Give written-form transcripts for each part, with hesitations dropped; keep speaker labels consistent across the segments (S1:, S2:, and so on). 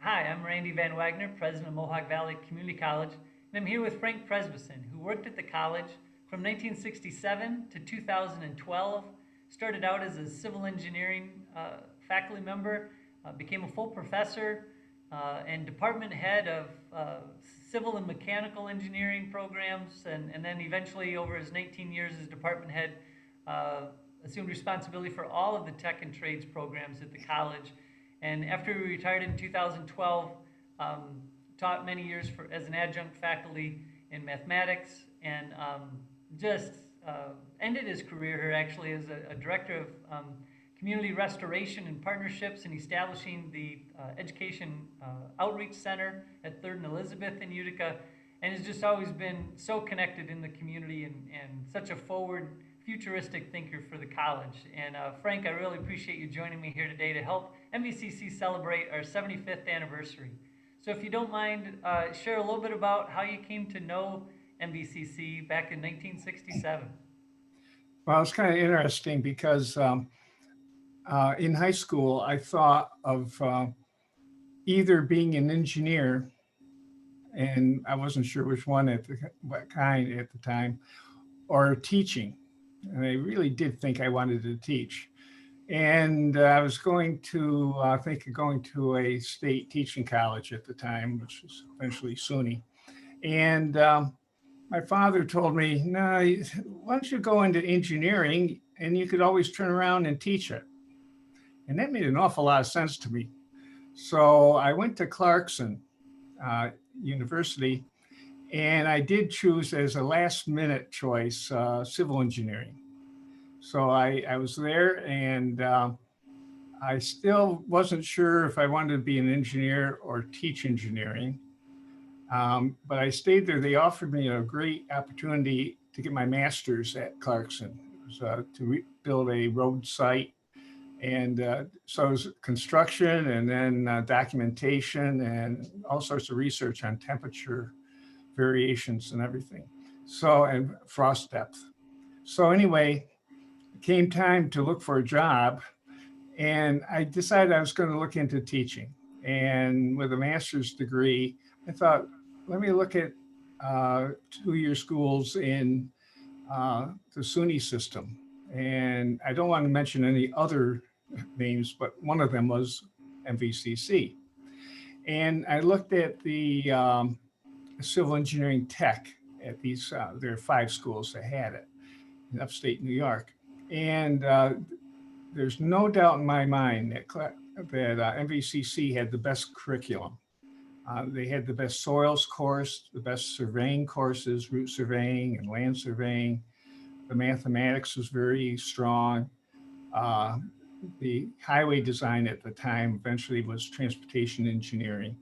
S1: Hi, I'm Randy Van Wagner, president of Mohawk Valley Community College, and I'm here with Frank Przybycien, who worked at the college from 1967 to 2012, started out as a civil engineering faculty member, became a full professor and department head of civil and mechanical engineering programs, and then eventually over his 19 years as department head, uh, assumed responsibility for all of the tech and trades programs at the college. And after he retired in 2012, taught many years as an adjunct faculty in mathematics and just ended his career here actually as a director of community restoration and partnerships and establishing the Education Outreach Center at 3rd and Elizabeth in Utica, and has just always been so connected in the community and such a forward, futuristic thinker for the college. And Frank, I really appreciate you joining me here today to help MVCC celebrate our 75th anniversary. So if you don't mind, share a little bit about how you came to know MVCC back in 1967.
S2: Well, it's kind of interesting because in high school, I thought of either being an engineer, and I wasn't sure which one what kind at the time, or teaching. And I really did think I wanted to teach. And I was going to, I think, going to a state teaching college at the time, which was eventually SUNY. And my father told me, no, why don't you go into engineering and you could always turn around and teach it. And that made an awful lot of sense to me. So I went to Clarkson University, and I did choose as a last minute choice civil engineering. So I was there, and I still wasn't sure if I wanted to be an engineer or teach engineering. But I stayed there. They offered me a great opportunity to get my master's at Clarkson. It was to build a road site. And so it was construction and then documentation and all sorts of research on temperature variations and everything. So, and frost depth. So, anyway, it came time to look for a job. And I decided I was going to look into teaching. And with a master's degree, I thought, let me look at 2-year schools in the SUNY system. And I don't want to mention any other names, but one of them was MVCC. And I looked at the civil engineering tech at these, there are 5 schools that had it in upstate New York. And there's no doubt in my mind that MVCC had the best curriculum. They had the best soils course, the best surveying courses, route surveying and land surveying. The mathematics was very strong. Uh, the highway design at the time, eventually was transportation engineering,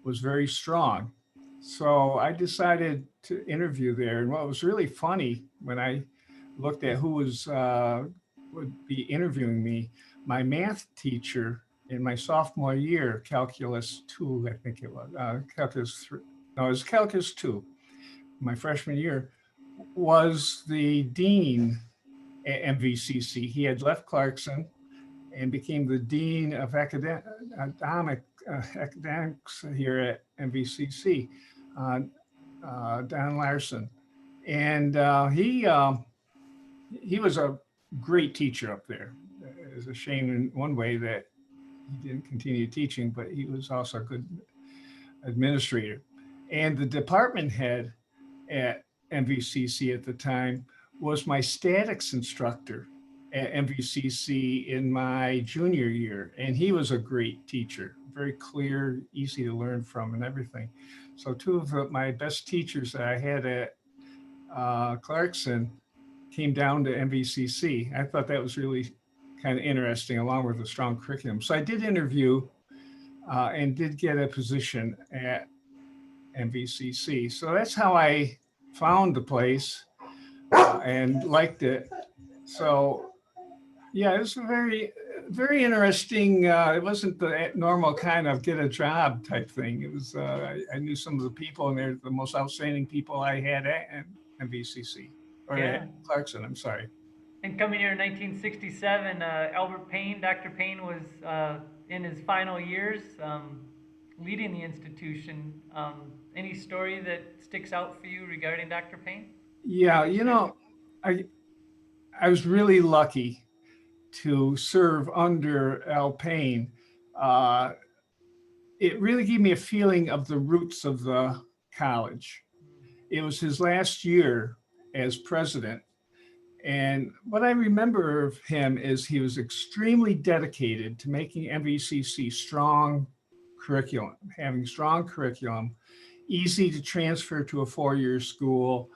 S2: was very strong. So I decided to interview there. And what was really funny when I looked at who was would be interviewing me, my math teacher in my sophomore year, calculus 2, I think it was, calculus 3, no, it was calculus 2, my freshman year, was the dean at MVCC. He had left Clarkson and became the dean of academics here at MVCC, uh, Don Larson. And he was a great teacher up there. It's a shame in one way that he didn't continue teaching, but he was also a good administrator. And the department head at MVCC at the time was my statics instructor at MVCC in my junior year. And he was a great teacher, very clear, easy to learn from, and everything. So, two of my best teachers that I had at Clarkson came down to MVCC. I thought that was really kind of interesting, along with a strong curriculum. So, I did interview and did get a position at MVCC. So, that's how I found the place and liked it. So yeah, it was a very interesting. It wasn't the normal kind of get a job type thing. It was. I knew some of the people, and they're the most outstanding people I had at MVCC or
S1: Yeah.
S2: at Clarkson. I'm sorry.
S1: And coming here in 1967, Albert Payne, Dr. Payne was in his final years. leading the institution. Any story that sticks out for you regarding Dr. Payne? You
S2: Yeah,
S1: can share.
S2: I I was really lucky to serve under Al Payne. Uh, it really gave me a feeling of the roots of the college. It was his last year as president. And what I remember of him is he was extremely dedicated to making MVCC strong curriculum, having strong curriculum, easy to transfer to a four-year school,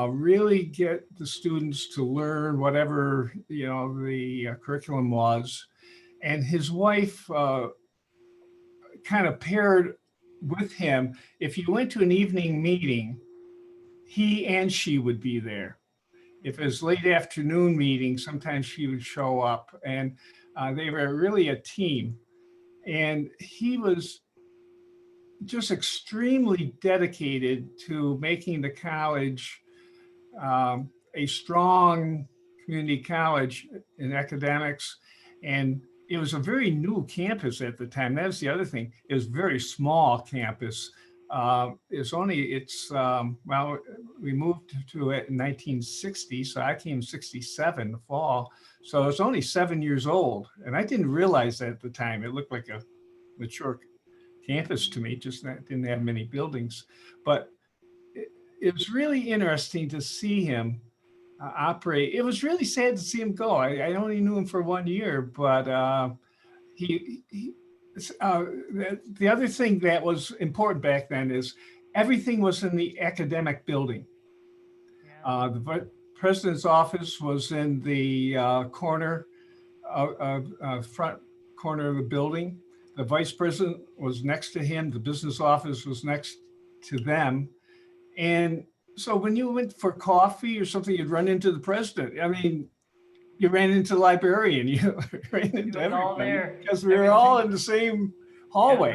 S2: really get the students to learn whatever the curriculum was. And his wife kind of paired with him. If you went to an evening meeting, he and she would be there. If it was late afternoon meeting, sometimes she would show up, and they were really a team. And he was just extremely dedicated to making the college a strong community college in academics. And it was a very new campus at the time. That's the other thing. It was a very small campus. Well, we moved to it in 1960, so I came 67 the fall. So it's only 7 years old. And I didn't realize that at the time. It looked like a mature campus to me, just that didn't have many buildings. But it, it was really interesting to see him operate. It was really sad to see him go. I only knew him for 1 year, but he the other thing that was important back then is everything was in the academic building.
S1: Yeah.
S2: The president's office was in the front corner of the building. The vice president was next to him. The business office was next to them. And so when you went for coffee or something, you'd run into the president. I mean, you ran into the librarian, you ran
S1: It
S2: into
S1: was all
S2: everybody
S1: there.
S2: because we were all
S1: Everything.
S2: in the same
S1: Yeah.
S2: hallway.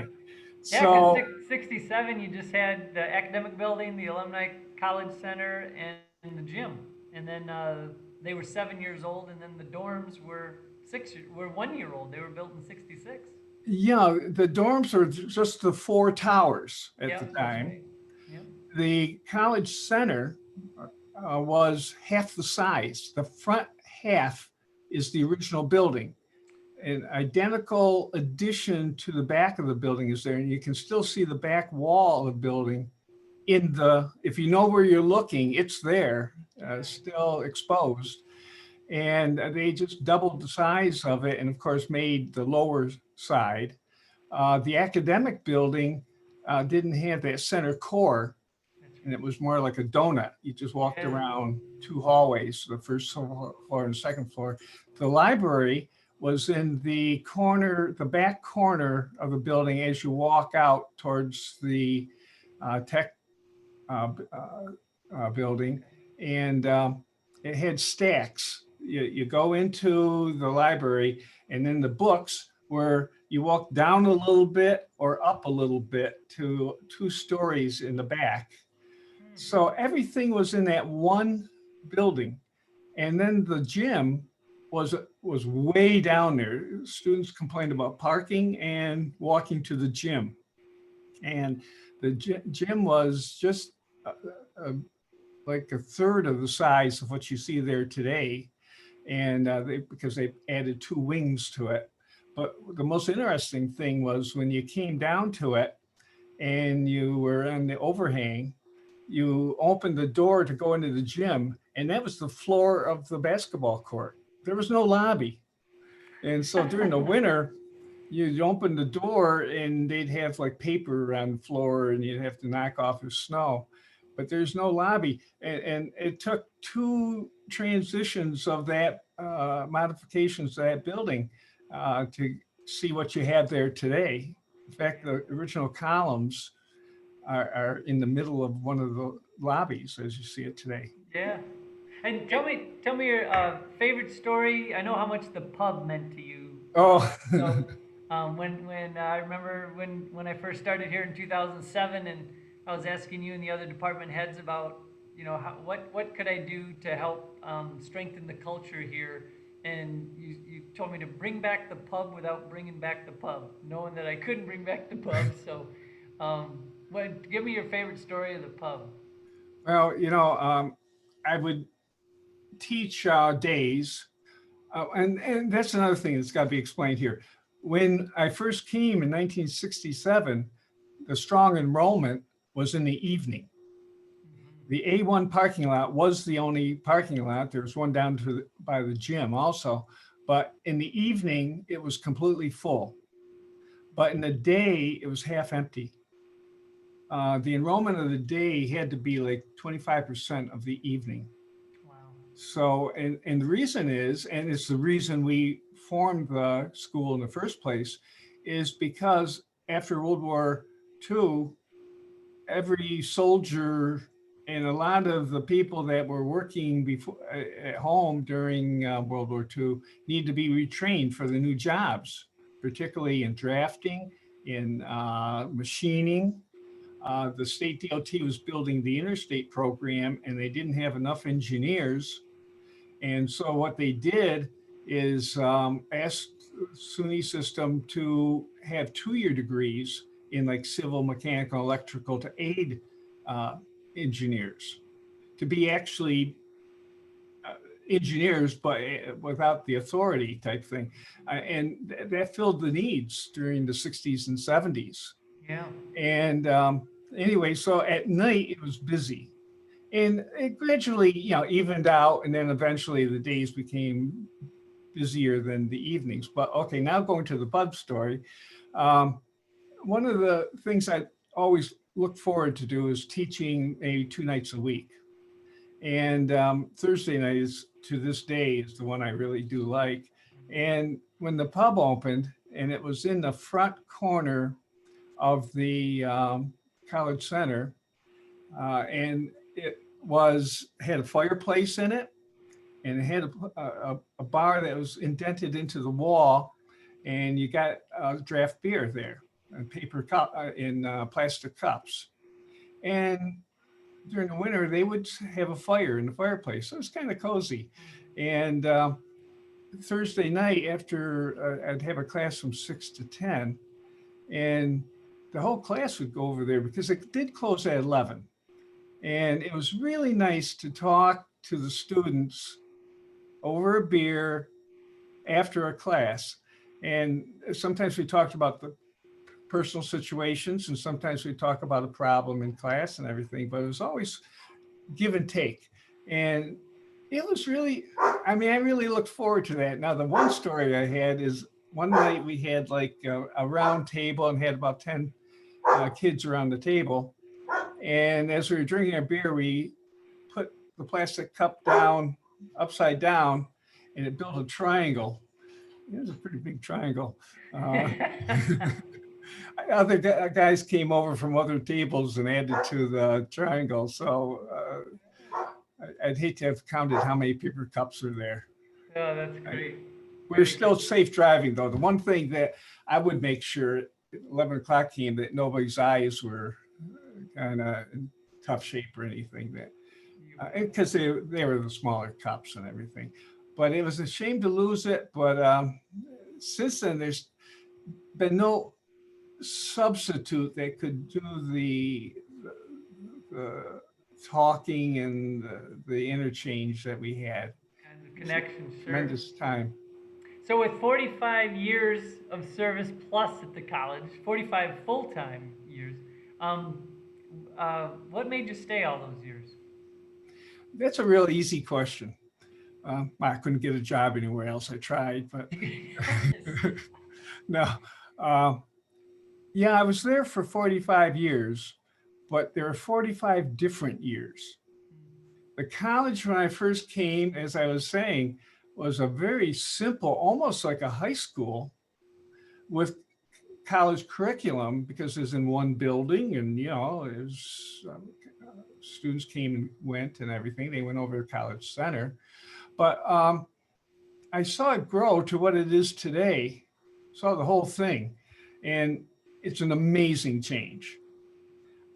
S1: Yeah, because
S2: So
S1: 67, you just had the academic building, the Alumni College Center, and the gym. And then they were 7 years old, and then the dorms were 1 year old. They were built in 66.
S2: yeah, the dorms were just the four towers at
S1: Yeah,
S2: the
S1: that's
S2: time.
S1: right. Yep.
S2: The college center was half the size. The front half is the original building. An identical addition to the back of the building is there, and you can still see the back wall of the building if you know where you're looking, it's there, still exposed. And they just doubled the size of it, and of course made the lower side. The academic building didn't have that center core,
S1: That's
S2: and it
S1: right.
S2: was more like a donut. You just walked
S1: Yeah.
S2: around two hallways, the first floor and the second floor. The library was in the back corner of the building as you walk out towards the tech building, and it had stacks. You go into the library, and then the books where you walk down a little bit or up a little bit to 2 stories in the back. So everything was in that one building. And then the gym was way down there. Students complained about parking and walking to the gym. And the gym was just uh, uh, like a third of the size of what you see there today. And because they added two wings to it. But the most interesting thing was when you came down to it and you were on the overhang, you opened the door to go into the gym, and that was the floor of the basketball court. There was no lobby. And so during the winter, you'd open the door and they'd have like paper on the floor and you'd have to knock off the snow. But there's no lobby. And it took two transitions of that modifications to that building to see what you have there today. In fact, the original columns are in the middle of one of the lobbies as you see it today.
S1: Yeah. And tell me your favorite story. I know how much the pub meant to you.
S2: Oh,
S1: So when I remember when I first started here in 2007, and I was asking you and the other department heads about what could I do to help strengthen the culture here, and you told me to bring back the pub without bringing back the pub, knowing that I couldn't bring back the pub. So, give me your favorite story of the pub.
S2: Well, I would teach days, and that's another thing that's got to be explained here. When I first came in 1967, the strong enrollment was in the evening. The A1 parking lot was the only parking lot. There was one down by the gym also, but in the evening it was completely full. But in the day it was half empty. The enrollment of the day had to be like 25% of the evening.
S1: Wow.
S2: So, and the reason is, and it's the reason we formed the school in the first place, is because after World War II, every soldier and a lot of the people that were working before at home during World War II need to be retrained for the new jobs, particularly in drafting, in machining. The state DOT was building the interstate program and they didn't have enough engineers. And so what they did is asked SUNY system to have 2-year degrees in like civil, mechanical, electrical to aid uh, engineers, to be actually engineers, but without the authority type thing. And that filled the needs during the 60s and 70s.
S1: Yeah.
S2: And anyway, so at night it was busy. And it gradually, evened out. And then eventually the days became busier than the evenings. But okay, now going to the pub story. One of the things I always look forward to do is teaching maybe 2 nights a week. And Thursday night is, to this day, is the one I really do like. And when the pub opened, and it was in the front corner of the college center, and it had a fireplace in it, and it had a bar that was indented into the wall, and you got draft beer there, in paper cup, in plastic cups. And during the winter, they would have a fire in the fireplace, so it was kind of cozy. And Thursday night, after I'd have a class from 6 to 10, and the whole class would go over there because it did close at 11. And it was really nice to talk to the students over a beer after a class. And sometimes we talked about the personal situations, and sometimes we talk about a problem in class and everything, but it was always give and take. And it was really, I really looked forward to that. Now, the one story I had is one night we had like a round table and had about 10 kids around the table. And as we were drinking our beer, we put the plastic cup down, upside down, and it built a triangle. It was a pretty big triangle. Other guys came over from other tables and added to the triangle. So I'd hate to have counted how many paper cups are there.
S1: Oh, that's great.
S2: We're still safe driving, though. The one thing that I would make sure at 11 o'clock came that nobody's eyes were kind of in tough shape or anything, that because they were the smaller cups and everything. But it was a shame to lose it. But since then, there's been no substitute that could do the talking and the interchange that we had.
S1: And the connection, sure.
S2: Tremendous time.
S1: So with 45 years of service plus at the college, 45 full-time years, what made you stay all those years?
S2: That's a real easy question. I couldn't get a job anywhere else. I tried, but no. Yeah, I was there for 45 years, but there are 45 different years. The college, when I first came, as I was saying, was a very simple, almost like a high school with college curriculum, because it's in one building, and students came and went and everything. They went over to College Center. But I saw it grow to what it is today, saw the whole thing. And it's an amazing change.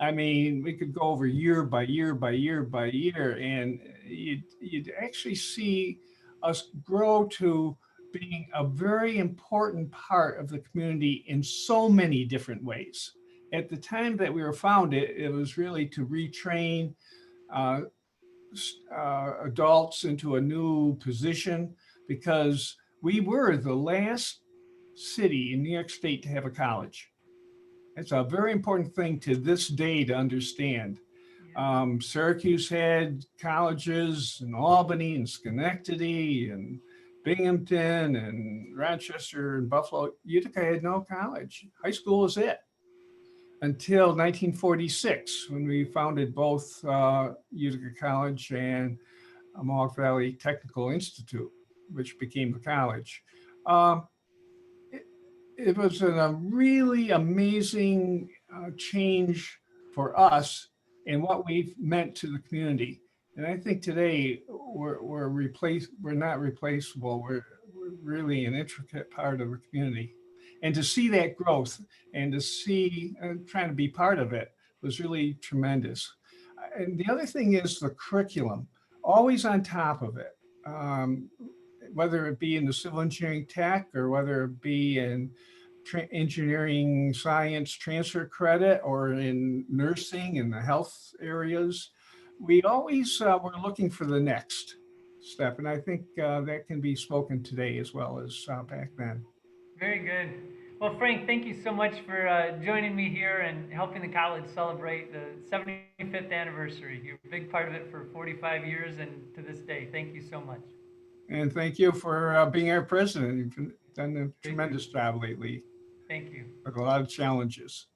S2: We could go over year by year by year by year, and you'd actually see us grow to being a very important part of the community in so many different ways. At the time that we were founded, it was really to retrain uh, adults into a new position because we were the last city in New York State to have a college. It's a very important thing to this day to understand.
S1: Yeah.
S2: Syracuse had colleges in Albany and Schenectady and Binghamton and Rochester and Buffalo. Utica had no college. High school was it until 1946 when we founded both Utica College and Mohawk Valley Technical Institute, which became the college. Um, it, it was a really amazing change for us and what we've meant to the community. And I think today we're not replaceable. We're really an intricate part of the community. And to see that growth and to see trying to be part of it was really tremendous. And the other thing is the curriculum, always on top of it. Um, Whether it be in the civil engineering tech or whether it be in engineering science transfer credit or in nursing in the health areas, we always were looking for the next step. And I think that can be spoken today as well as back then.
S1: Very good. Well, Frank, thank you so much for joining me here and helping the college celebrate the 75th anniversary. You're a big part of it for 45 years and to this day. Thank you so much.
S2: And thank you for being our president. You've done a
S1: Thank you.
S2: tremendous job lately
S1: Thank you.
S2: with a lot of challenges.